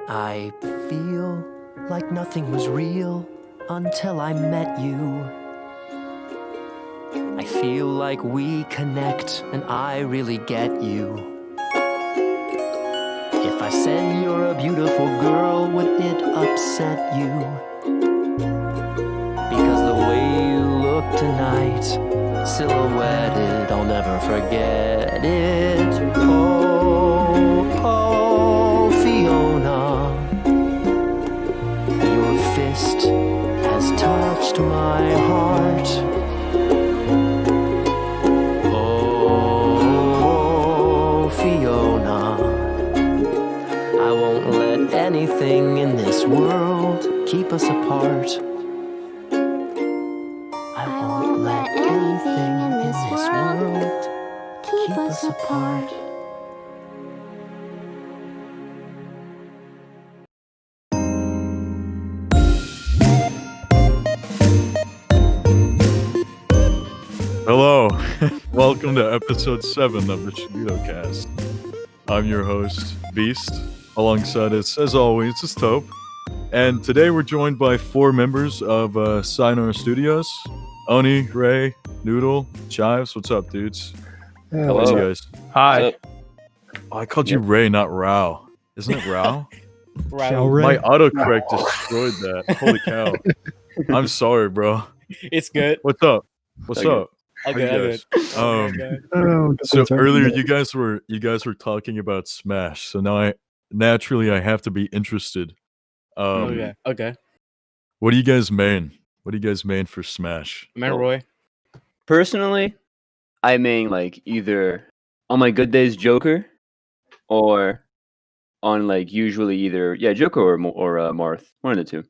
I feel like nothing was real until I met you. I feel like we connect and I really get you. If I said you're a beautiful girl, would it upset you? Because the way you look tonight, silhouetted, I'll never forget it. Oh, Fiona, your fist has touched my heart. Oh, Fiona, I won't let anything in this world keep us apart. I won't let anything in this world keep us apart. Hello, welcome to episode 7 of the Shigutocast. I'm your host, Beast. Alongside us, as always, is Taupe. And today we're joined by 4 members of Sayounara Studios. Oni, Ray, Noodle, Chives. What's up, dudes? Hello. How are you guys? Hi. Oh, I called you Ray, not Rao. Isn't it Rao? Raul. My autocorrect destroyed that. Holy cow. I'm sorry, bro. It's good. What's up? What's Okay. up? All How you good. All guys? good. So earlier you guys were talking about Smash. So now I have to be interested. Okay. What do you guys main? What do you guys main for Smash? Man, Roy. Personally, I main like either on my good days Joker, or on like usually either Joker or Marth, one of the two.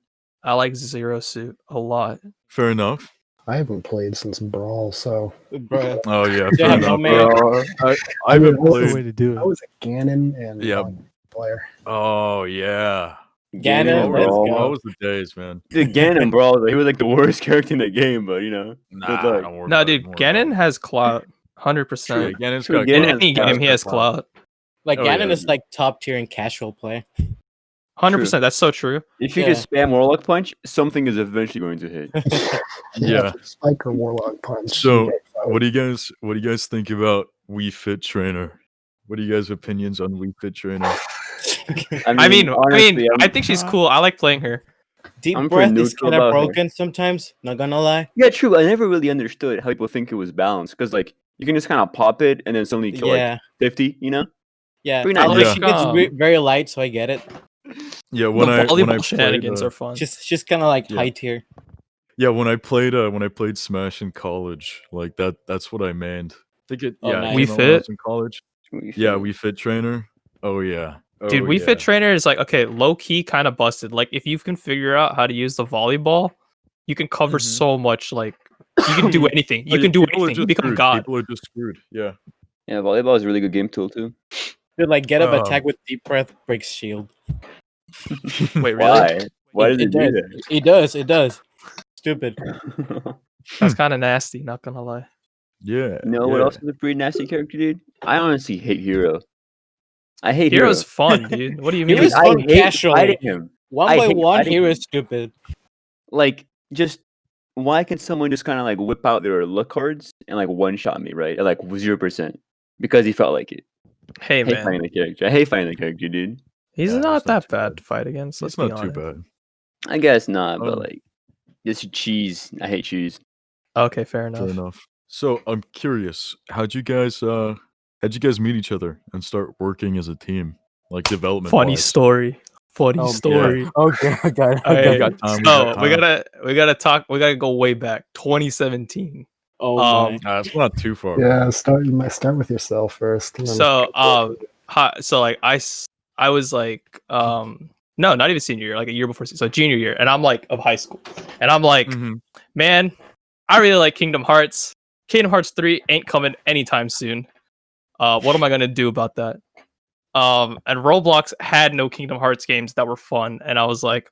I like Zero Suit a lot. Fair enough. I haven't played since Brawl, so Bro. Oh yeah, Yeah, fair no, enough. man. I haven't That's the played. to do it. I was a Ganon and Yeah. player. Oh yeah. Ganon, What let's was, go. what was the days, man? Dude, Ganon, bro, he was like the worst character in the game, but you know, Nah, good luck. don't worry No, about dude, it, don't worry Ganon about has clout. it. 100%. Ganon's True, got Ganon In clout. has any game, he has clout. Like, Oh, Ganon yeah. is like top tier in casual play. 100%. That's so true. If you Yeah. can spam Warlock Punch, something is eventually going to hit. Yeah. Spike or Warlock Punch. So, what do you guys think about Wii Fit Trainer? What are you guys' opinions on Wii Fit Trainer? I mean, honestly, I think she's cool. I like playing her. Deep I'm pretty breath is neutral kind of about her. broken sometimes. Not gonna lie. Yeah, true. I never really understood how people think it was balanced, because like you can just kind of pop it and then suddenly kill like Yeah. 50, you know? Yeah. Pretty I nice. like Yeah. she gets very light, so I get it. Yeah, The when I volleyball played, shenanigans are fun. She's kind of like Yeah. high tier. yeah, when I played Smash in college, like that's what I mained. I think it Oh, yeah, nice. it Wii came out when I was Fit? in college. Wii Yeah, Fit. Wii Fit Trainer. Oh yeah. Dude, Oh, Wii yeah. Fit Trainer is like, okay, low key kind of busted. Like, if you can figure out how to use the volleyball, you can cover Mhm. so much. Like, you can do anything. You Oh, can do people are anything. You just become screwed. God. People are just screwed. Yeah. Yeah, volleyball is a really good game tool too. Dude, like get up Um, attack with deep breath breaks shield. Wait, really? Why? Why does it it do does. that? It does. Stupid. That's kind of nasty, not gonna lie. Yeah. You know what else is a pretty nasty character, dude? I honestly hate Hero. I hate Hero's Hero. fun, dude. What do you mean? Hero's I fun hate casually. fighting him. One I by hate one, fighting hero him. is stupid. Like, just why can someone just kind of like whip out their luck cards and like one shot me, right? At like 0%. Because he felt like it. Hey, I hate fighting man. the character. I hate fighting the character, dude. He's Yeah, not it's not that too bad bad. to fight against. Let's It's be not too honest. bad. I guess not, but Um, like, just cheese. I hate cheese. Okay, fair enough. Fair enough. So I'm curious, how'd you guys meet each other and start working as a team, like development? Funny story. Funny story. Okay, I got it. Alright, got time, we so got we time. gotta talk. We gotta go way back. 2017. Oh Um, my. It's not too far. Yeah, you might start with yourself first. and then- So like I was like no, not even senior year, like a year before, so junior year, and I'm like of high school, and I'm like, Mhm. man, I really like Kingdom Hearts. Kingdom Hearts 3 ain't coming anytime soon. What am I gonna do about that? And Roblox had no Kingdom Hearts games that were fun, and I was like,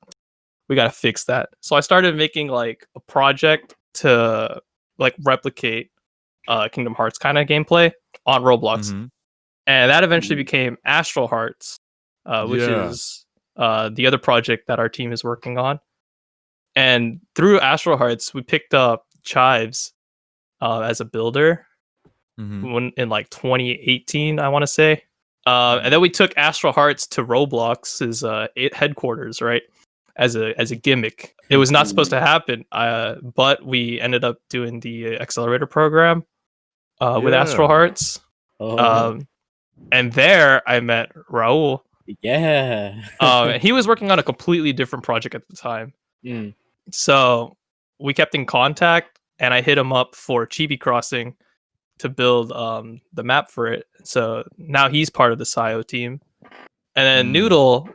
we gotta fix that. So I started making like a project to like replicate Kingdom Hearts kind of gameplay on Roblox. Mhm. And that eventually became Astral Hearts, which Yeah. is the other project that our team is working on. And through Astral Hearts, we picked up Chives as a builder in like 2018, I want to say. And then we took Astral Hearts to Roblox's headquarters, right? As a gimmick. It was not supposed to happen, but we ended up doing the accelerator program with Astral Hearts. And there I met Raul. Yeah. He was working on a completely different project at the time. So we kept in contact, and I hit him up for Chibi Crossing to build the map for it. So now he's part of the Sayo team. And then Noodle,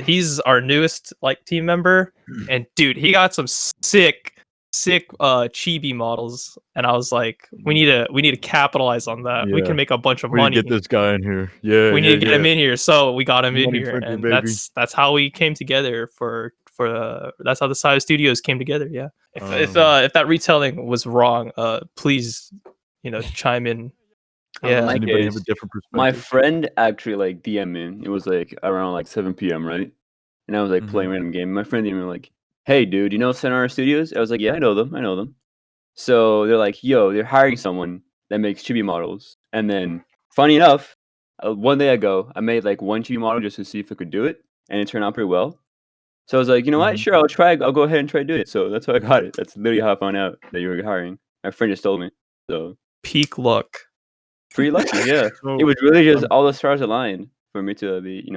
he's our newest like team member. And dude, he got some sick chibi models. And I was like, we need to capitalize on that. We Yeah. can make a bunch of We need money. to get this guy in here. Yeah, We need to get him in here. So we got him in Money here, printer, and baby. that's how we came together for that's how the Sayo Studios came together. Yeah. If that retelling was wrong, please chime in. Yeah. my Anybody case, have a different perspective? My friend actually like DM me. It was like around like 7 p.m. right, and I was like playing random game. My friend DM me like, "Hey, dude, you know Sayounara Studios?" I was like, "Yeah, I know them. So they're like, "Yo, they're hiring someone that makes chibi models." And then, funny enough, one day ago, I made like one chibi model just to see if I could do it, and it turned out pretty well. So I was like, you know what? Sure, I'll try. I'll go ahead and try to do it. So that's how I got it. That's literally how I found out that you were hiring. My friend just told me. So Peak luck. pretty lucky, yeah. So, It was really just all the stars aligned for me to be,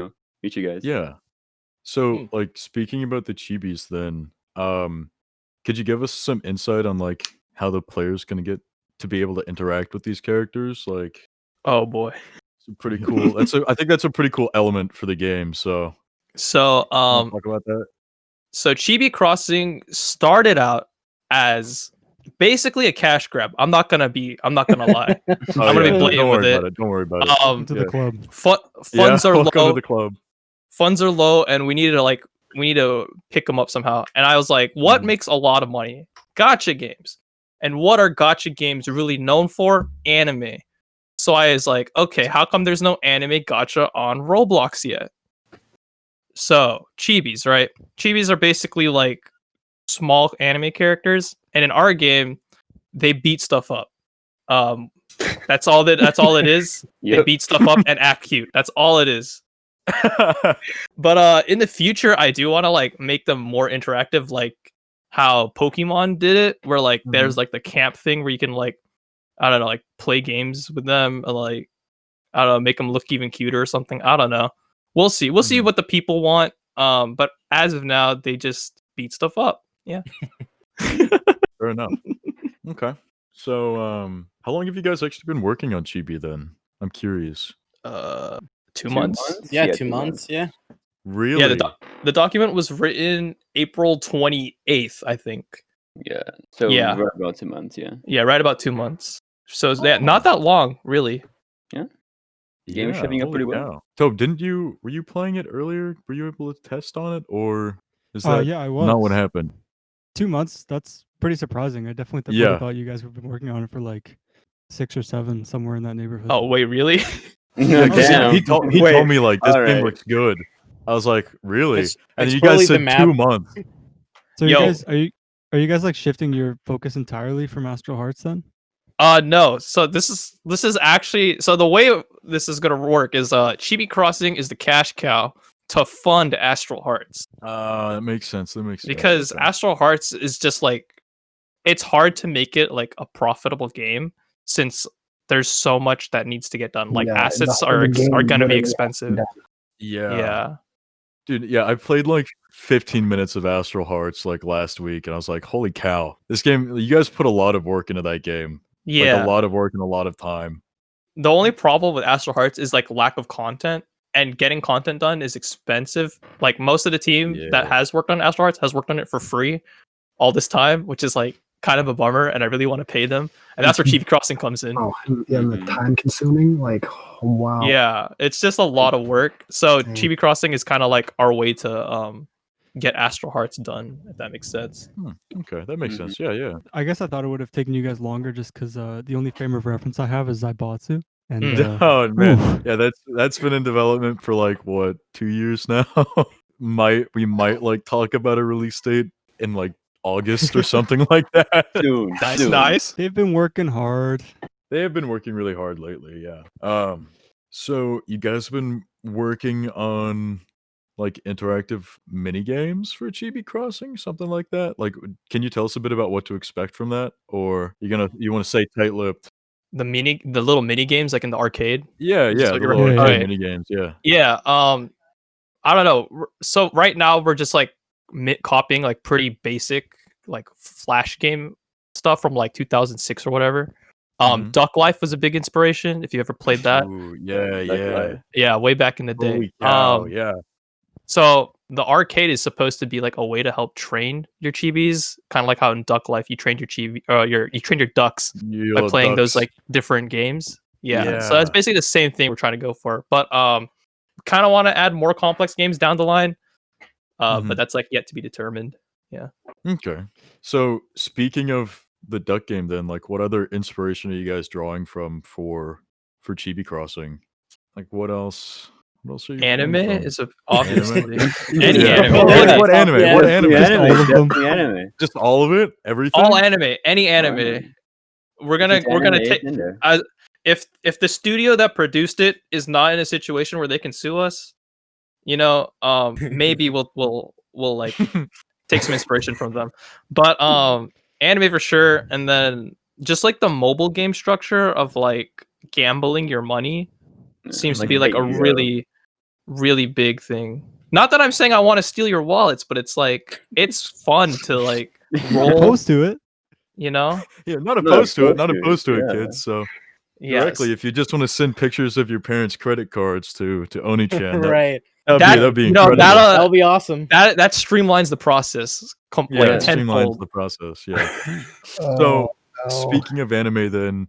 meet you guys. yeah. So, like, speaking about the chibis, then, could you give us some insight on like how the player's gonna get to be able to interact with these characters? Like, Oh boy. it's pretty cool. I think that's a pretty cool element for the game. So, So wanna talk about that. so Chibi Crossing started out as basically a cash grab. I'm not gonna lie. I'm gonna be blatant Don't with worry it. about it. Don't worry about it. To the club. Funds are welcome low. to the club. Funds are low, and we need to pick them up somehow. And I was like, what makes a lot of money? Gacha games. And what are gacha games really known for? Anime. So I was like, okay, how come there's no anime gacha on Roblox yet? So chibis, right? Chibis are basically like small anime characters, and in our game, they beat stuff up. That's all it is. They Yep. beat stuff up and act cute. That's all it is. But in the future, I do want to like make them more interactive, like how Pokemon did it, where like there's like the camp thing where you can like, I don't know, like play games with them, and like, I don't know, make them look even cuter or something. I don't know. We'll see. We'll see what the people want. But as of now, they just beat stuff up. Yeah. Fair enough. Okay. So, how long have you guys actually been working on Chibi then? I'm curious. 2 months. Yeah, 2 months. Yeah. Really? Yeah, the document was written April 28th, I think. Yeah. So Yeah. right about 2 months, yeah. Yeah, right about 2 months. So not that long, really. Game is shaping up holy pretty well. cow. Tobe, were you playing it earlier? Were you able to test on it, or is that Yeah, I was. not what happened? 2 months. That's pretty surprising. I definitely Yeah. thought you guys would have been working on it for like 6 or 7, somewhere in that neighborhood. Oh wait, really? Damn. He told me like this game looks good. I was like, really? It's And you probably guys the said map. 2 months. So Yo. you guys are you guys like shifting your focus entirely from Astral Hearts then? No. So this is actually, so the way this is gonna work is Chibi Crossing is the cash cow to fund Astral Hearts, That makes sense. because Okay. Astral Hearts is just like, it's hard to make it like a profitable game since there's so much that needs to get done. Like Yeah, assets the are game gonna be literally expensive. Yeah. Dude, yeah, I played like 15 minutes of Astral Hearts like last week, and I was like, holy cow. This game, you guys put a lot of work into that game. Yeah. Like a lot of work and a lot of time. The only problem with Astral Hearts is like lack of content, and getting content done is expensive. Like most of the team that Yeah. has worked on Astral Hearts has worked on it for free all this time, which is like kind of a bummer, and I really want to pay them. And that's where Chibi Crossing comes in. Oh, and the time consuming, like, wow. Yeah, it's just a lot of work. So Dang. Chibi Crossing is kind of like our way to get Astral Hearts done, if that makes sense. Okay, that makes sense. Yeah. I guess I thought it would have taken you guys longer just because the only frame of reference I have is Zaibatsu. And Oh man, oof. yeah, that's been in development for like what, 2 years now. we might like talk about a release date in like August or something like that. Soon. Nice, soon. nice. They've been working hard. They have been working really hard lately, yeah. So you guys have been working on like interactive mini games for Chibi Crossing, something like that? Like, can you tell us a bit about what to expect from that, or you want to say tight-lipped? The little mini games like in the arcade. Yeah, Is this yeah, what the you're little referring- arcade Okay. mini games, yeah. Yeah. I don't know. So right now we're just like copying like pretty basic like Flash game stuff from like 2006 or whatever. Mhm. Duck Life was a big inspiration. If you ever played that, Ooh, yeah, Like, yeah. yeah, way back in the day. Holy cow, yeah. So the arcade is supposed to be like a way to help train your chibis, kind of like how in Duck Life you trained your chibi, you trained your ducks You by little playing those ducks. like different games. Yeah. So Yeah. that's basically the same thing we're trying to go for. But kind of want to add more complex games down the line. Mhm. But that's like yet to be determined. Okay. So speaking of the duck game, then, like, what other inspiration are you guys drawing from for Chibi Crossing? Like, what else? What else are you? Anime pulling from? is obviously Anime? any Yeah. anime. What, really. what anime? Yeah. What Definitely anime? Just all of them. Definitely anime. Just all of it? Everything? All anime, any anime. anime. We're If gonna it's we're gonna anime, take it's in there. if the studio that produced it is not in a situation where they can sue us, maybe we'll like take some inspiration from them. But anime for sure, and then just like the mobile game structure of like gambling your money seems to Like be like a Fate Zero. really, really big thing. Not that I'm saying I want to steal your wallets, but it's like it's fun to like roll, Opposed to it. you know? Yeah, not opposed to it. Not opposed opposed to to it, it, yeah. kids. So Yes. directly, if you just want to send pictures of your parents' credit cards to Oni-chan, Right. that'd be you know, incredible. That'll be awesome. that streamlines the process Yeah, like it streamlines tenfold. the process. Yeah. Oh, So no. speaking of anime, then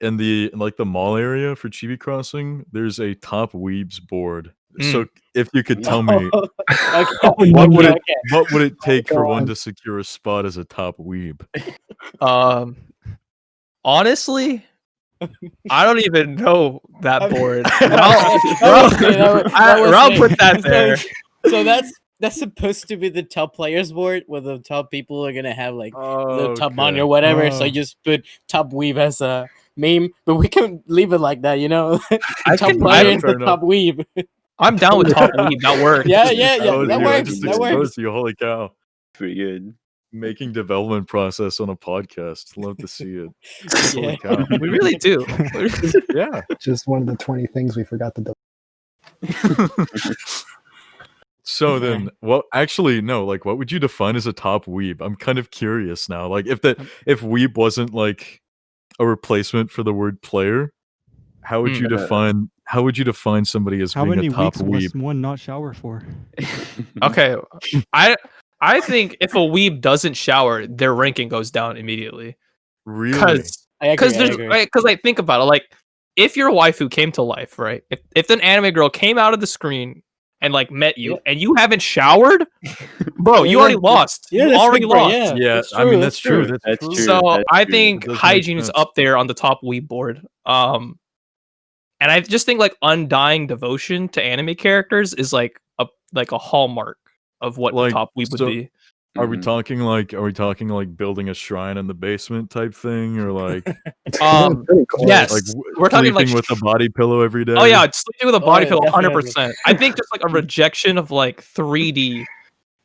in the mall area for Chibi Crossing, there's a top weebs board. So if you could tell me, Okay. what would it Okay. what would it take for one God. to secure a spot as a top weeb? Honestly, I don't even know that I mean- board. That was Rob me. put that there. So that's supposed to be the top players board where the top people are gonna have like the top money or whatever. So Oh. you just put top weave as a meme, but we can leave it like that, the I top can- player I- is fair the top weave. I'm down with top lead. That works. Yeah, Exposed that you, I works. just That exposed works. you. Holy cow! Pretty good. Making development process on a podcast. Love to see it. Holy Yeah. cow! We really do. Yeah. Just one of the 20 things we forgot to do. So then, actually, no. Like, what would you define as a top weeb? I'm kind of curious now. Like, if weeb wasn't like a replacement for the word player, how would you define somebody as How being many a top weeks weeb? must one not shower for? Okay, I think if a weeb doesn't shower, their ranking goes down immediately. Really? I agree. Because like think about it, like if your waifu came to life, right? If an anime girl came out of the screen and like met you Yeah. and you haven't showered, bro, you Yeah, already like, lost. Yeah, you that's already good, bro, lost. Yeah, that's I mean true, that's true. That's That's true. true. So that's I true. think It does make hygiene is sense. up there on the top weeb board. And I just think like undying devotion to anime characters is like a hallmark of what Like, the top weeb so- would be. Are we Mhm. talking like building a shrine in the basement type thing, or like Pretty cool. Yes. like We're talking sleeping like with a body pillow every day? Oh yeah, sleeping with a body yeah, pillow, definitely. 100%. I think just like a rejection of like 3D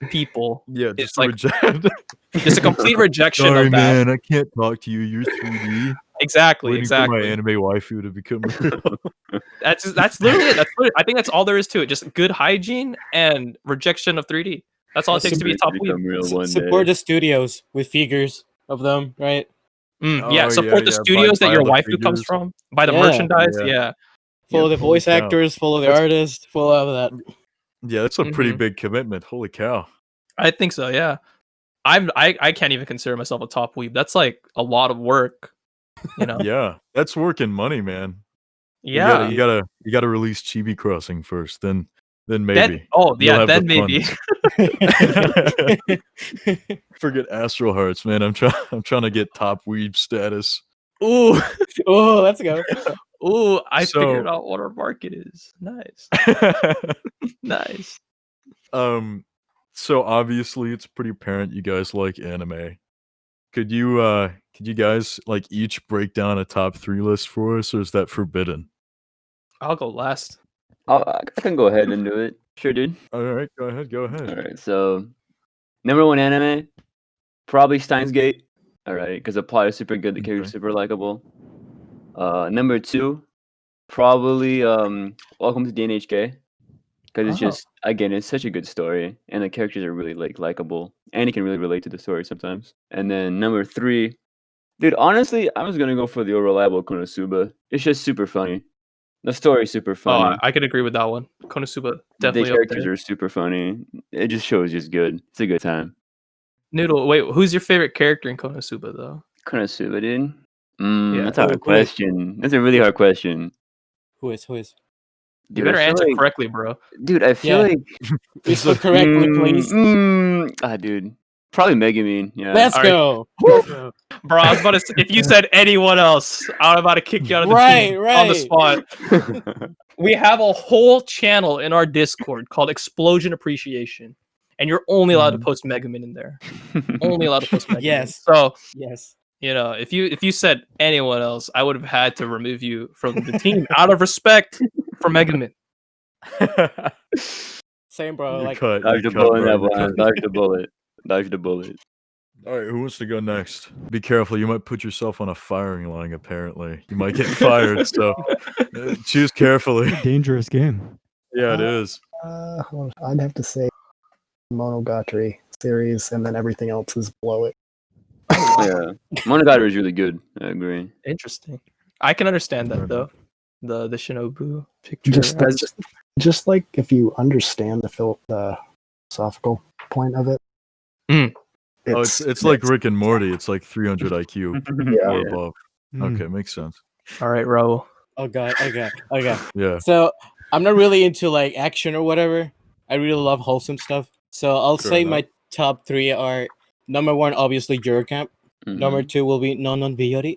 people. Yeah, It's just like- reject. Just a complete rejection Sorry, of that. man, I can't talk to you. You're 3D. Exactly, Waiting for my exactly. anime waifu to become real. That's literally it. I think that's all there is to it. Just good hygiene and rejection of 3D. That's all it takes to be a top weeb. Become real one Support day. the studios with figures of them, right? Yeah, Oh, support the yeah, studios buy that your the waifu comes figures. from. Buy the Yeah. merchandise. Yeah. Yeah. Follow the holy voice cow. actors, follow the That's- artists, follow all of that. Yeah, that's a pretty Mhm. big commitment. Holy cow. I think so. Yeah. I can't even consider myself a top weeb. That's like a lot of work. Yeah, that's work and money, man. Yeah. You gotta release Chibi Crossing first, then maybe. Then You'll have then the maybe. Forget Astral Hearts, man. I'm trying to get top weeb status. Ooh. Oh, let's go. Ooh, I So- figured out what our market is. Nice. Nice. So obviously it's pretty apparent you guys like anime. Could you guys like each break down a top 3 list for us, or is that forbidden? I'll go last. I can go ahead and do it. Sure, dude. All right, go ahead. All right, so number 1 anime, probably Steins Gate. All right, because the plot is super good, the character's super likable. Number 2, probably Welcome to DNHK, because it's just again, it's such a good story, and the characters are really like likable, and you can really relate to the story sometimes. And then number 3, dude, honestly, I was gonna go for the reliable Konosuba. It's just super funny. The story's super funny. I could agree with that one. Konosuba The definitely up characters there. are super funny. It just shows just good. It's a good time. Noodle, wait, who's your favorite character in Konosuba though? Konosuba, dude. Yeah. That's a hard question. That's a really hard question. Who is? You Dude, better I feel answer like, correctly, bro. dude, I feel Yeah. like Please put correctly, please. dude. Probably Megumin. Yeah. Let's All right. go. Bro, I was about to say, if you said anyone else, I was about to kick you out of the team on the spot. We have a whole channel in our Discord called Explosion Appreciation, and you're only allowed to post Megamin in there. Only allowed to post Megamin. Yes. So, Yes. you know, if you said anyone else, I would have had to remove you from the team out of respect for Megamin. Same, bro. You're Like, cut. Dodge the You're cut, bullet, bro. that You're one. cut. Dodge the bullet. Dodge the bullet. All right, who wants to go next? Be careful, you might put yourself on a firing line. Apparently, you might get fired. So choose carefully. Dangerous game. Yeah, it is. Well, I'd have to say Monogatari series, and then everything else is below it. Yeah. Monogatari is really good. I agree. Interesting. I can understand that though. The Shinobu picture. Just like if you understand the philosophical point of it. It's like Rick and Morty. It's like 300 IQ Yeah. or above. Mm. Okay, makes sense. All right, Raul. oh god. Okay. Yeah. So I'm not really into like action or whatever. I really love wholesome stuff. So I'll Fair say enough. my top 3 are number 1, obviously Eurocamp. Number 2 will be Non Biyori.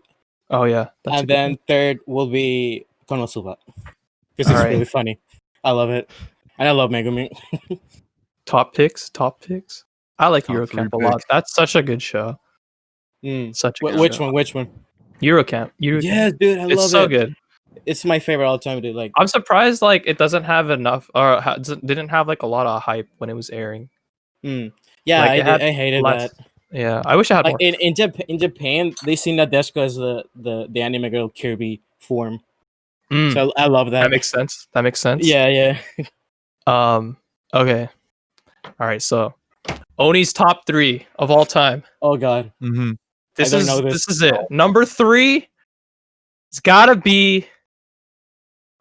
Oh yeah. That's a And good then one. third will be Konosuba. Because it's Alright. really funny. I love it. And I love Megumi. Top picks. I like Top 3 Eurocamp a lot. picks. That's such a good show. Such a good Which show. one? Which one? Eurocamp. Yes, dude, I It's love so it. good. It's my favorite all time, dude. Like, I'm surprised like it doesn't have enough or didn't have like a lot of hype when it was airing. yeah, Like, I hated less- that. Yeah, I wish I had Like more. in Japan, they see Nadeshiko as the anime girl Kirby form. Mm, So I love that. that makes sense. Yeah. Okay. All right. So, Oni's top 3 of all time. Oh god. Mm-hmm. This don't is know this this. is it. Number 3. It's gotta be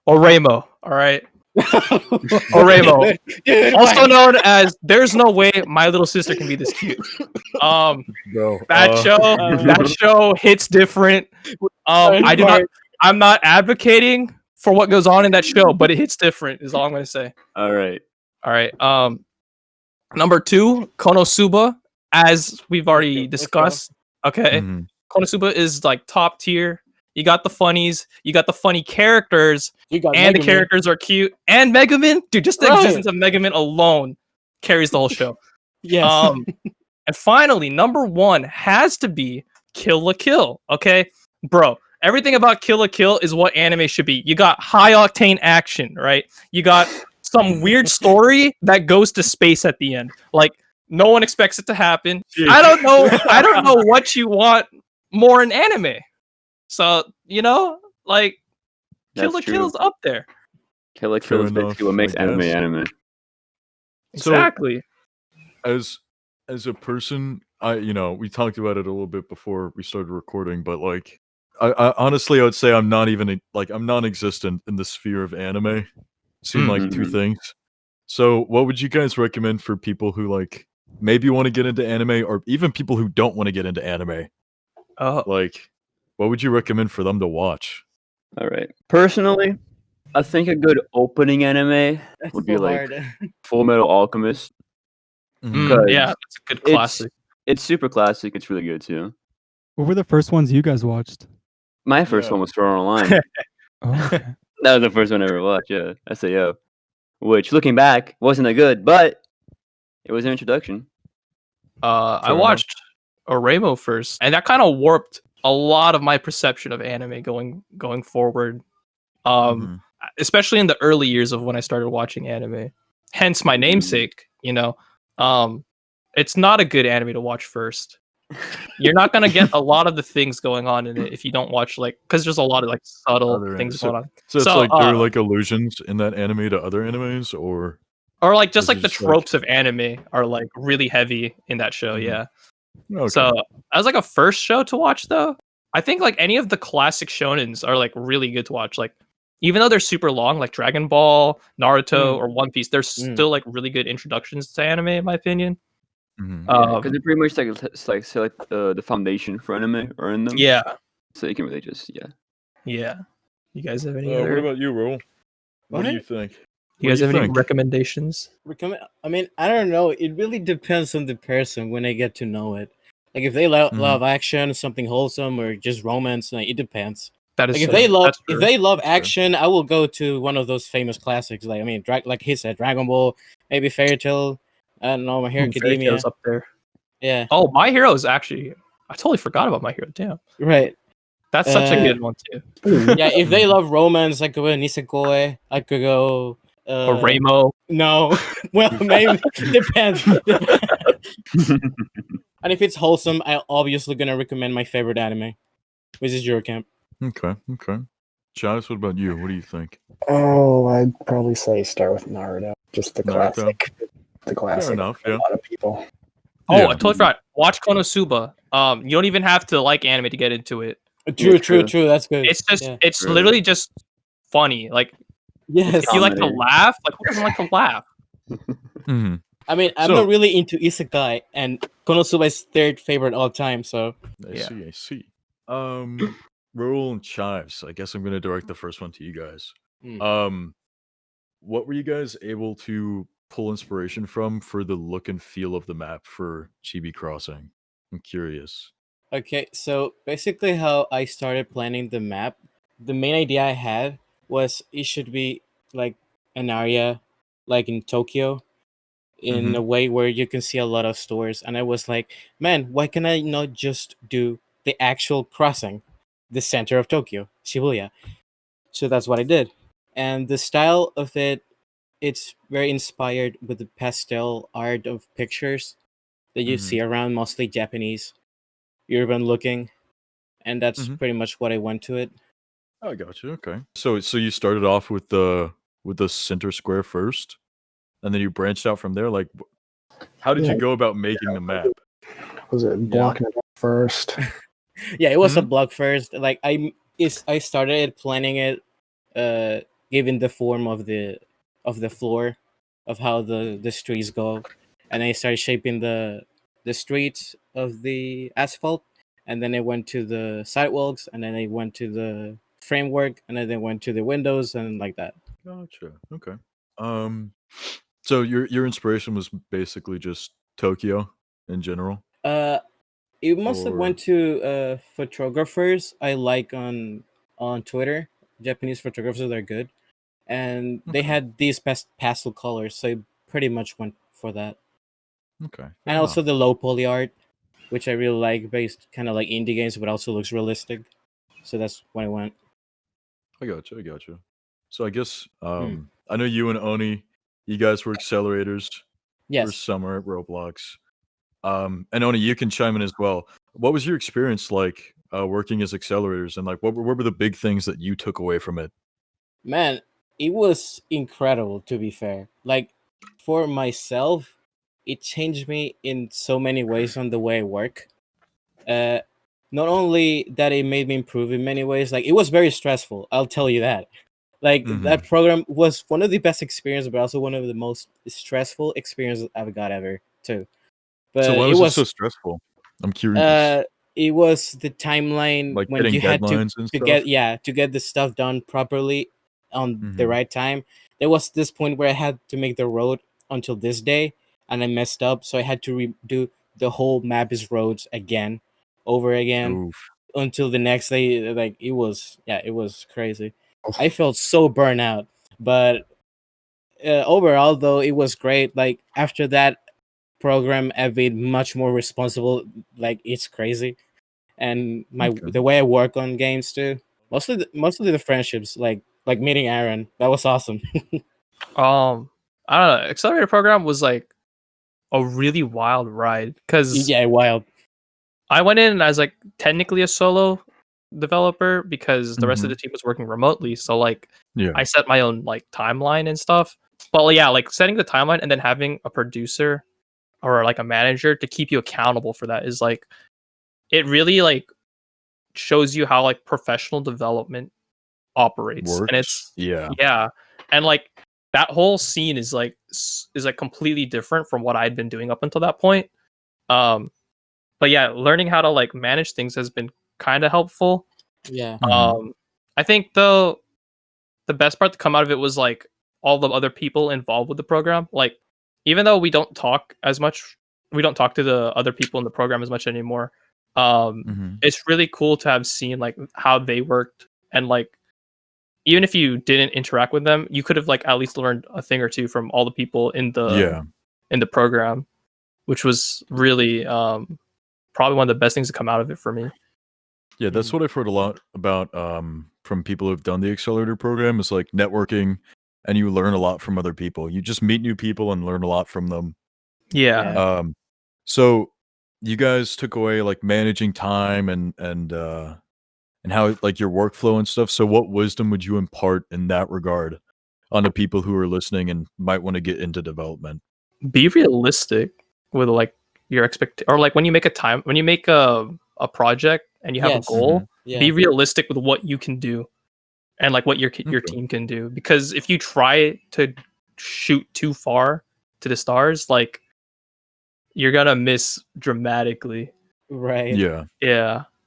Oremo. All right. Oremo, Dude, also why? known as "There's no way my little sister can be this cute." Bro, That show hits different. I'm not advocating for what goes on in that show, but it hits different. Is all I'm gonna say. All right. All right. Number 2, Konosuba, as we've already Let's go. discussed. Okay. Mhm. Konosuba is like top tier. You got the funnies, you got the funny characters, You got and the Megumin. characters are cute. And Megumin, dude, just the Right. existence of Megumin alone carries the whole show. Yes. And finally, number 1 has to be Kill la Kill. Okay, bro. Everything about Kill la Kill is what anime should be. You got high octane action, right? You got some weird story that goes to space at the end. Like no one expects it to happen. I don't know what you want more in anime. So, you know, like Kill la That's true. Kill's up there. Kill la Fair Kill is enough, basically what makes I anime guess. anime. So- Exactly. As a person, we talked about it a little bit before we started recording, but like, I honestly, I would say I'm not even I'm non-existent in the sphere of anime. Seem like 2 Mhm. things. So, what would you guys recommend for people who like maybe want to get into anime, or even people who don't want to get into anime? Oh, Like, what would you recommend for them to watch? All right. Personally, I think a good opening anime That's would be so like hard. Full Metal Alchemist. Mhm. yeah, it's a good It's- classic. It's super classic. It's really good too. What were the first ones you guys watched? My first Yeah. one was Sword Art Online. Oh, okay. That was the first one I ever watched. Yeah, Sayo. Which, looking back, wasn't that good, but It was an introduction. I watched Oremo first, and that kind of warped a lot of my perception of anime going forward. Especially in the early years of when I started watching anime. Hence my namesake, it's not a good anime to watch first. You're not gonna get a lot of the things going on in it if you don't watch because there's a lot of subtle things going on. So it's there are allusions in that anime to other animes, or just the tropes of anime are really heavy in that show. Yeah. Okay. So as a first show to watch though, I think any of the classic shonens are really good to watch. Even though they're super long, like Dragon Ball, Naruto, or One Piece, they're still really good introductions to anime, in my opinion. Because they're pretty much select the foundation for anime or in them. Yeah. So you can really just Yeah. You guys have any? What about you, Ro? What do you think? You guys have any recommendations? I mean, I don't know. It really depends on the person when I get to know it. If they love action, something wholesome, or just romance, it depends. That is if they love action, I will go to one of those famous classics. Like he said, Dragon Ball, maybe Fairy Tail. I don't know, My Hero Academia up there. Yeah. Oh, My Hero is actually. I totally forgot about My Hero. Damn. Right. That's such a good one too. Yeah, if they love romance, I could go Nisekoi. I could go. Oremo. No. Well, maybe depends. And if it's wholesome, I'm obviously gonna recommend my favorite anime, which is Eurocamp. Okay. Chaz, what about you? What do you think? Oh, I'd probably say start with Naruto. Just the Naruto. Classic. The classic. Fair enough, for a lot of people. Oh, I totally forgot. Watch Konosuba. You don't even have to like anime to get into it. True. That's good. It's just, it's literally just funny. Yes. If you like to laugh, who doesn't like to laugh? I mean, I'm not really into isekai, and Konosuba is third favorite all time. So I see. Roll and Chives. I guess I'm gonna direct the first one to you guys. What were you guys able to pull inspiration from for the look and feel of the map for Chibi Crossing? I'm curious. Okay, so basically how I started planning the map, the main idea I had was it should be an area in Tokyo in a way where you can see a lot of stores. And I was like, man, why can I not just do the actual crossing, the center of Tokyo, Shibuya? So that's what I did. And the style of it's very inspired with the pastel art of pictures that you see around, mostly Japanese, urban looking. And that's pretty much what I went to it. I got you. Okay. So you started off with the center square first, and then you branched out from there. How did you go about making the map? Was it blocking it up first? Yeah, it was a block first. I started planning it, given the form of the floor, of how the streets go, and I started shaping the streets of the asphalt, and then I went to the sidewalks, and then I went to the framework, and then I went to the windows, and like that. Gotcha. Okay. So your inspiration was basically just Tokyo in general? It mostly went to photographers I like on Twitter. Japanese photographers are good, and they had these pastel colors, so I pretty much went for that. Okay. And also the low poly art, which I really like, based kind of like indie games, but also looks realistic. So that's when I went. I got you. So I guess I know you and Oni, you guys were accelerators for summer at Roblox. And Oni, you can chime in as well. What was your experience like working as accelerators, and what were the big things that you took away from it? Man, it was incredible, to be fair. For myself, it changed me in so many ways on the way I work. Not only that, it made me improve in many ways. It was very stressful, I'll tell you that. That program was one of the best experiences, but also one of the most stressful experiences I've got ever too. But so why was it so stressful? I'm curious. It was the timeline when you had to get the stuff done properly on the right time. There was this point where I had to make the road until this day, and I messed up, so I had to redo the whole map as roads again, over again. Oof. Until the next day. It was crazy. I felt so burnt out, but overall though it was great. After that, program I've been much more responsible. Like it's crazy, and Okay. the way I work on games too. Mostly the friendships, like meeting Aaron. That was awesome. I don't know. Accelerator program was like a really wild ride because Yeah, wild. I went in as like technically a solo developer because the rest of the team was working remotely. So like Yeah. I set my own like timeline and stuff. But yeah, like setting the timeline and then having a producer or like a manager to keep you accountable for that is like it really like shows you how like professional development operates. Works. And it's yeah. And like that whole scene is like completely different from what I'd been doing up until that point. But yeah, learning how to like manage things has been kind of helpful. Yeah. I think though the best part to come out of it was like all the other people involved with the program. Like even though we don't talk as much, we don't talk to the other people in the program as much anymore. It's really cool to have seen like how they worked, and like even if you didn't interact with them, you could have like at least learned a thing or two from all the people in the program, which was really probably one of the best things to come out of it for me. Yeah, that's what I've heard a lot about from people who've done the accelerator program is like networking, and you learn a lot from other people. You just meet new people and learn a lot from them. Yeah. So you guys took away like managing time and how like your workflow and stuff. So what wisdom would you impart in that regard on the people who are listening and might want to get into development? Be realistic with like your or like when you make a project and you have a goal, be realistic with what you can do and like what your team can do, because if you try to shoot too far to the stars, like you're gonna miss dramatically. Right. Yeah.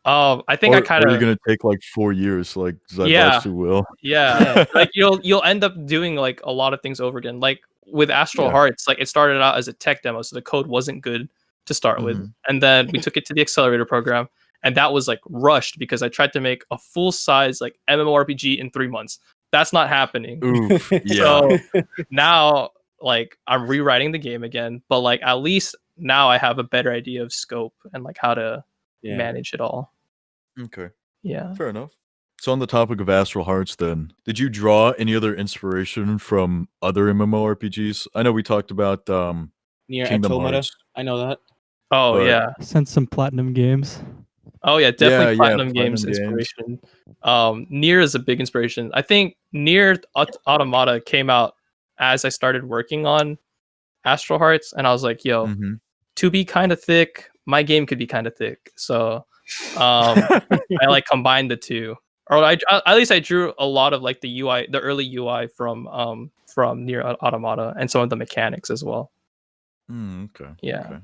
I think I kind of you're gonna take like 4 years like Zaibatsu will. Yeah. Like you'll end up doing like a lot of things over again. Like with Astral Hearts, like it started out as a tech demo, so the code wasn't good to start with, and then we took it to the accelerator program, and that was like rushed because I tried to make a full size like MMORPG in 3 months. That's not happening. Oof. Yeah. So now like I'm rewriting the game again, but like at least now I have a better idea of scope and like how to manage it all. Okay. Yeah. Fair enough. So on the topic of Astral Hearts then, did you draw any other inspiration from other MMORPGs? I know we talked about Near Kingdom Automata. Hearts. I know that. Oh But- yeah. Sent some platinum games. Oh yeah, definitely Platinum Platinum Games games. inspiration. Nier is a big inspiration. I think Nier Automata came out as I started working on Astral Hearts, and I was like, yo, to be kind of thick, my game could be kind of thick. So I like combined the two. Or at least I drew a lot of like the UI, the early UI from Nier Automata, and some of the mechanics as well. Okay. Yeah. Okay.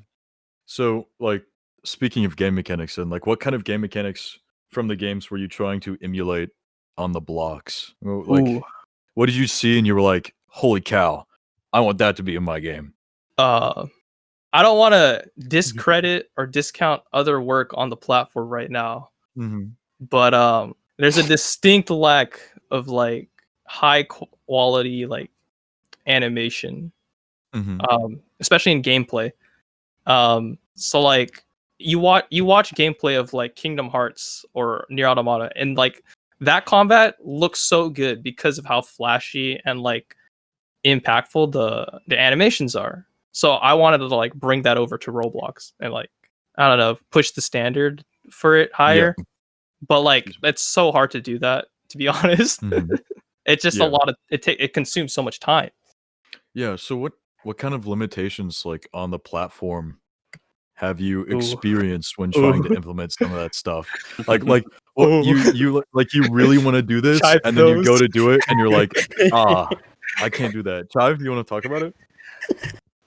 So like speaking of game mechanics, and like what kind of game mechanics from the games were you trying to emulate on the blocks? Like Ooh. what did you see and you were like, holy cow, I want that to be in my game? I don't want to discredit or discount other work on the platform right now, but there's a distinct lack of like high quality like animation, especially in gameplay. So like you watch gameplay of like Kingdom Hearts or Nier Automata, and like that combat looks so good because of how flashy and like impactful the animations are. So I wanted to like bring that over to Roblox and like I don't know, push the standard for it higher. But like it's so hard to do that, to be honest. It's just a lot of it consumes so much time. Yeah, so what kind of limitations like on the platform have you experienced when trying to implement some of that stuff? Like what, you like you really want to do this Chive and then you go those. to do it and you're like, I can't do that. Chive, do you want to talk about it?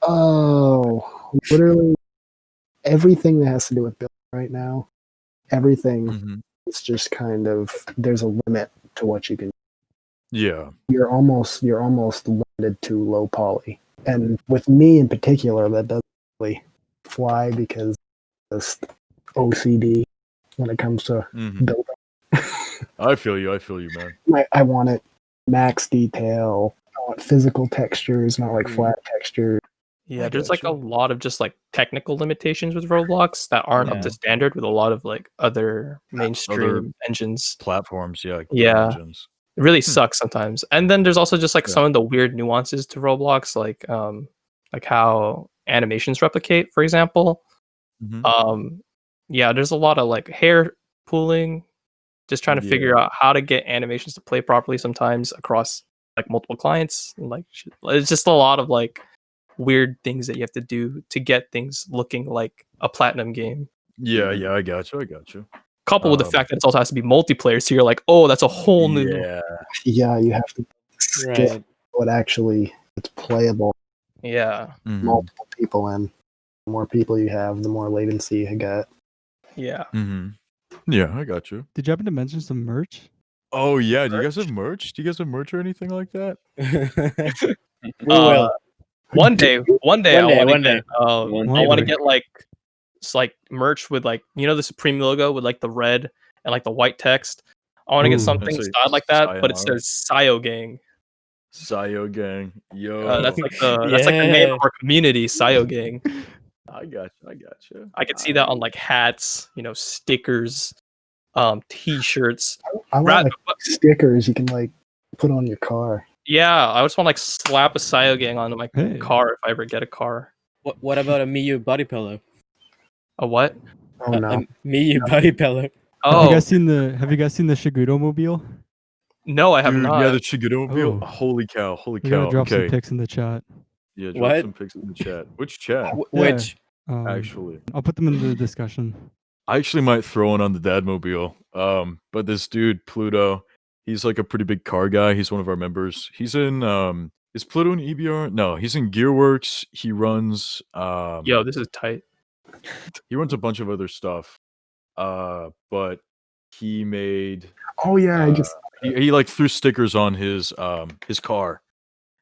Oh, literally everything that has to do with building right now, everything is just kind of, there's a limit to what you can. Yeah. You're almost limited to low poly. And with me in particular, that doesn't really fly because just OCD when it comes to building. I feel you, man. I want it max detail. I want physical textures, not like flat textures. Yeah, I there's like a gotcha. lot of just like technical limitations with Roblox that aren't up to Yeah. standard with a lot of like other mainstream engines. Platforms, yeah, game Yeah. engines. It really sucks sometimes. And then there's also just like Yeah. some of the weird nuances to Roblox, like how animations replicate, for example. Mhm. Yeah, there's a lot of like hair pooling, just trying to figure out how to get animations to play properly sometimes across like multiple clients. And, like it's just a lot of like weird things that you have to do to get things looking like a platinum game. Yeah, I got you. Coupled with the fact that it also has to be multiplayer, so you're like, oh, that's a whole new. Yeah. Yeah, you have to scale Right. what actually it's playable. Yeah, Mhm. Multiple people in. The more people you have, the more latency you get. yeah. Mhm. Yeah, I got you. Did you happen to mention some merch? Oh yeah, do you guys have merch? Do you guys have merch or anything like that? We will. One day, I want to one get. day. I want to get like, it's like merch with like the Supreme logo with like the red and like the white text. I want to get Ooh. something That's a styled like that, but it Sayounara. says Sayo Gang. Sayo gang. Yo. That's like the name of our community, Sayo Gang. I got you. I could see that on like hats, stickers, t-shirts. I want like stickers you can like put on your car. Yeah, I just want to like slap a Sayo Gang onto my Hey. car if I ever get a car. What about a Miyu body pillow? A what? Oh no. A Miyu body pillow. Have Oh you guys seen the Shiguto mobile? no, I have Dude, not. yeah, the Shiguto mobile. Oh. Holy cow. We gotta drop some Okay. pics in the chat. Yeah, drop What? some pics in the chat. Which chat? Which? Actually. I'll put them in the discussion. I actually might throw one on the Dadmobile. But this dude, Pluto, he's like a pretty big car guy. He's one of our members. He's in is Pluto in EBR? No, he's in Gearworks. He runs Yo, this is tight. he runs a bunch of other stuff. But he made Oh yeah, I just he like threw stickers on his car.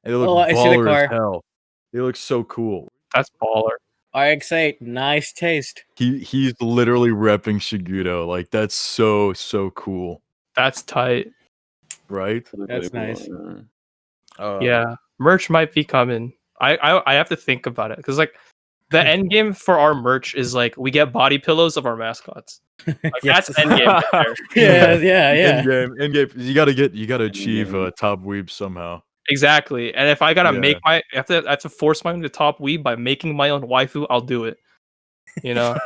And they look Oh, I see the baller car. as hell. They look so cool. That's baller. RX-8, nice taste. He's literally repping Shiguto. Like that's so cool, That's tight. right? That's nice. Yeah, merch might be coming. I have to think about it because like the end game for our merch is like we get body pillows of our mascots. Like Yes. that's end game right there. Yeah. Endgame. You gotta achieve top weeb somehow. Exactly. And if I gotta Yeah. make I have to force my own to top weeb by making my own waifu, I'll do it. I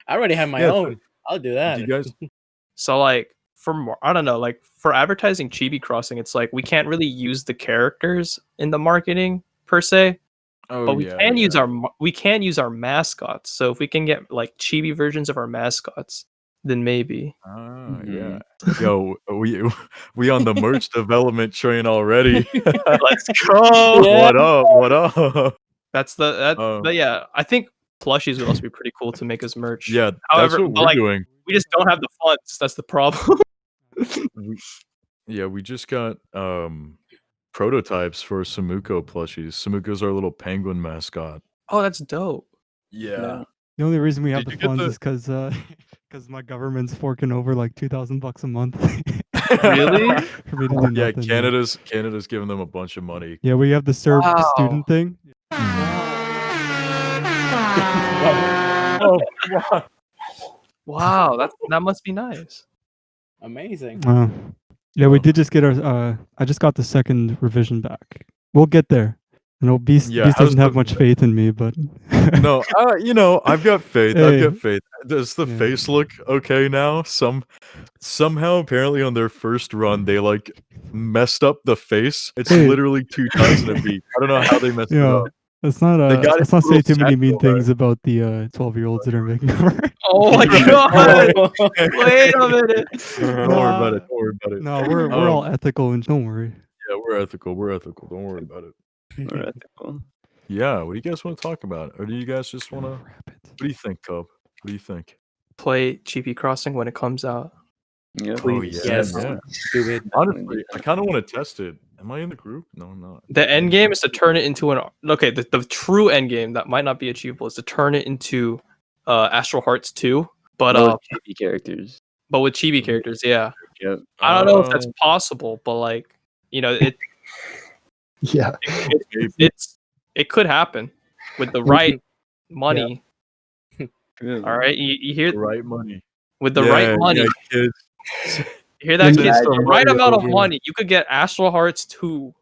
already have my Yeah, own. I'll do that. Do you guys? So like for more, I don't know, like for advertising Chibi Crossing, it's like we can't really use the characters in the marketing per se, Oh but we yeah, can use yeah. our mascots. So if we can get like chibi versions of our mascots, then maybe. Ah, yeah. Yo, we on the merch development train already. Let's go. Yeah. What up? But yeah, I think plushies would also be pretty cool to make as merch. Yeah, However, that's what but, we're like, doing. we just don't have the funds. That's the problem. We just got prototypes for Samuko plushies. Samuko's our little penguin mascot. Oh, that's dope. Yeah. The only reason we have Did the you get funds the- is because my government's forking over like $2,000 a month. Really? For me to do Yeah, nothing. Canada's giving them a bunch of money. Yeah, we have the Serb Wow. student thing. Oh, wow. Wow, that must be nice. Amazing. Yeah, we did just get our. I just got the second revision back. We'll get there. I know Beast Yeah, doesn't how's have the- much faith in me, but No, I've got faith. Hey. I've got faith. Does the Yeah. face look okay now? Somehow, apparently, on their first run, they like messed up the face. It's Hey. literally 2 times in a beat. I don't know how they messed it yeah. up. Let's not They got let's it not say little too many mean satchel, things about the 12-year-olds that are making cover. Oh my god! Wait a minute. Don't worry about it. Don't worry about it. No, we're all ethical and don't worry. Yeah, we're ethical. We're ethical. Don't worry about it. We're ethical. Yeah, what do you guys want to talk about? Or do you guys just want to... Wrap it. What do you think, Cub? What do you think? Play Chibi Crossing when it comes out. Yeah. Please. Oh, yeah, Yes. yeah. Do it. Honestly, I kind of want to test it. Am I in the group? No, I'm not. The end game is to turn it into the true end game that might not be achievable is to turn it into Astral Hearts 2, but Those chibi characters. but with chibi characters, yeah. Yep. I don't know if that's possible, but like, it yeah. it could happen. with the right money. True. All right, you hear The right money. with the right money. Yeah, kids. You hear that, Imagine kids? The right Mario amount of game. money, you could get Astral Hearts 2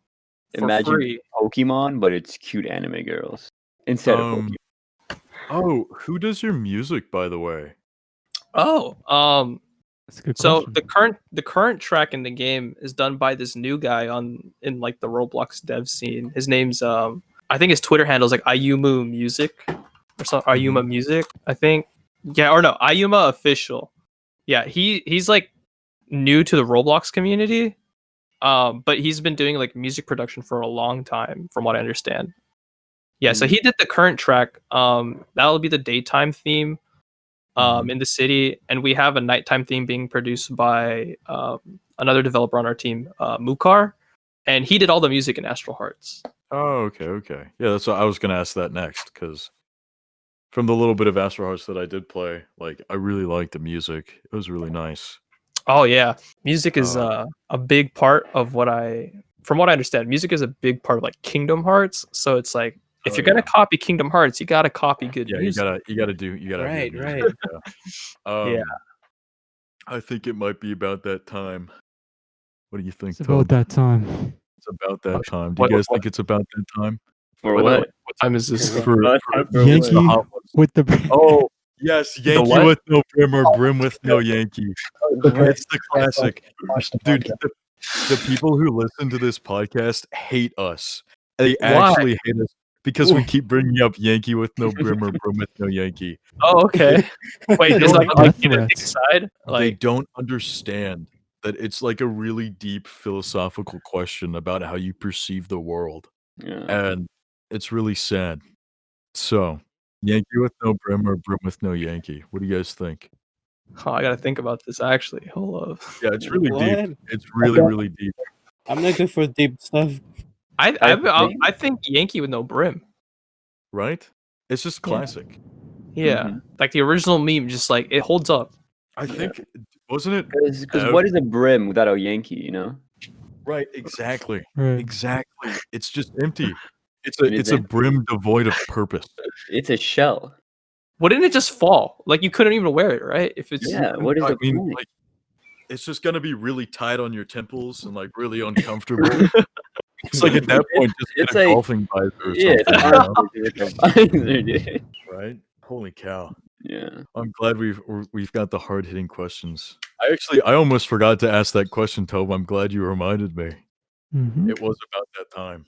for Imagine free. Pokemon, but it's cute anime girls instead of Pokemon. Oh, who does your music, by the way? Oh, That's a good so question. the current track in the game is done by this new guy in like the Roblox dev scene. His name's I think his Twitter handle is like Ayumu Music or something. Ayuma Music, I think. Yeah, or no, Ayuma Official. Yeah, he's like new to the Roblox community. But he's been doing like music production for a long time, from what I understand. Yeah, so he did the current track. That'll be the daytime theme in the city, and we have a nighttime theme being produced by another developer on our team, Mukar, and he did all the music in Astral Hearts. Oh, okay. Yeah, that's what I was gonna ask that next, because from the little bit of Astral Hearts that I did play, like I really liked the music. It was really nice. Oh yeah, music is a big part of from what I understand, music is a big part of like Kingdom Hearts. So it's like if you're gonna copy Kingdom Hearts, you gotta copy good music. you gotta do Right, good right. music, yeah. Yeah. I think it might be about that time. What do you think, It's about Tob? that time. It's about that time. Do you guys think it's about that time? For What what? time is this? For Yankee the hot ones. with the Oh, yes, Yankee what? with no brim or brim with no Yankee. It's the classic. Watch the Dude, podcast. the people who listen to this podcast hate us. They Why? actually hate us because we keep bringing up Yankee with no brim or brim with no Yankee. Oh, okay. Wait, They is like don't- you didn't decide? They Like, don't understand that it's like a really deep philosophical question about how you perceive the world. Yeah. And it's really sad. So, Yankee with no brim or brim with no Yankee. What do you guys think? I gotta think about this actually. Hold up. Yeah, it's really deep. What? It's really deep. I'm not good for deep stuff. I think Yankee with no brim. Right? It's just classic. Yeah, like the original meme, just like it holds up. I think, wasn't it? Because what is a brim without a Yankee? You know. Right, exactly. Right. Exactly. It's just empty. It's It is it's a empty. brim devoid of purpose. It's a shell. Wouldn't it just fall? Like you couldn't even wear it, right? If it's Yeah. What is I the mean, point? like, it's just gonna be really tight on your temples and like really uncomfortable. It's like at that point, just It's get a like- golfing visor or Yeah, something. it's you know? honestly it's a visor, dude. Right? Holy cow! Yeah. I'm glad we've got the hard hitting questions. I almost forgot to ask that question, Tob. I'm glad you reminded me. Mhm. It was about that time.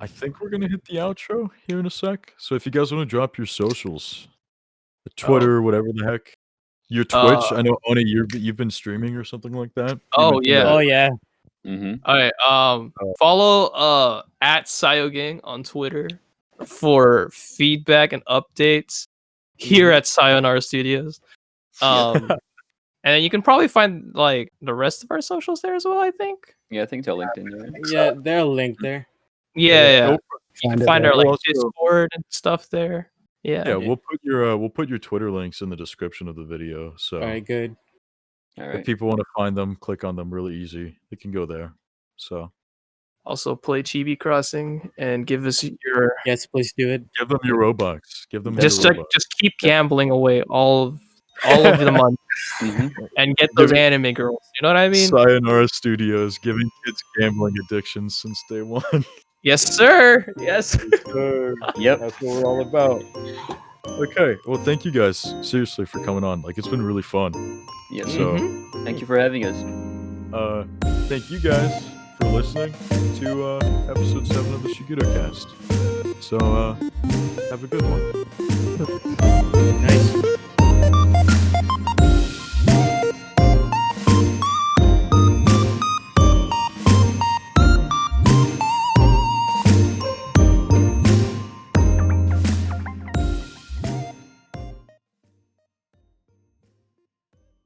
I think we're gonna hit the outro here in a sec. So if you guys want to drop your socials, the Twitter, whatever the heck, your Twitch. I know Oni, you've been streaming or something like that. You Oh, mentioned yeah. that. Oh yeah. Mm-hmm. all right. Follow at Sayo Gang on Twitter for feedback and updates here at Sayounara Studios. And then you can probably find like the rest of our socials there as well. I think. Yeah, I think it's all LinkedIn. Yeah. Yeah, they're linked there. Yeah. You Find can it find there. our like We'll also- Discord and stuff there. Yeah, Yeah. we'll put your Twitter links in the description of the video. So All right, good. All if right. people want to find them, click on them really easy. They can go there. So Also play Chibi Crossing and give us your Yes, please do it. give them your Robux. Give them just your like Robux. just keep gambling away all of the money Mm-hmm. and get those anime girls. You know what I mean? Sayounara Studios giving kids gambling addictions since day one. Yes, sir. Yes. Yep. That's what we're all about. Okay. Well, thank you guys seriously for coming on. Like, it's been really fun. Yes. So, Thank you for having us. thank you guys for listening to episode 7 of the Shigutocast. So, have a good one. Nice.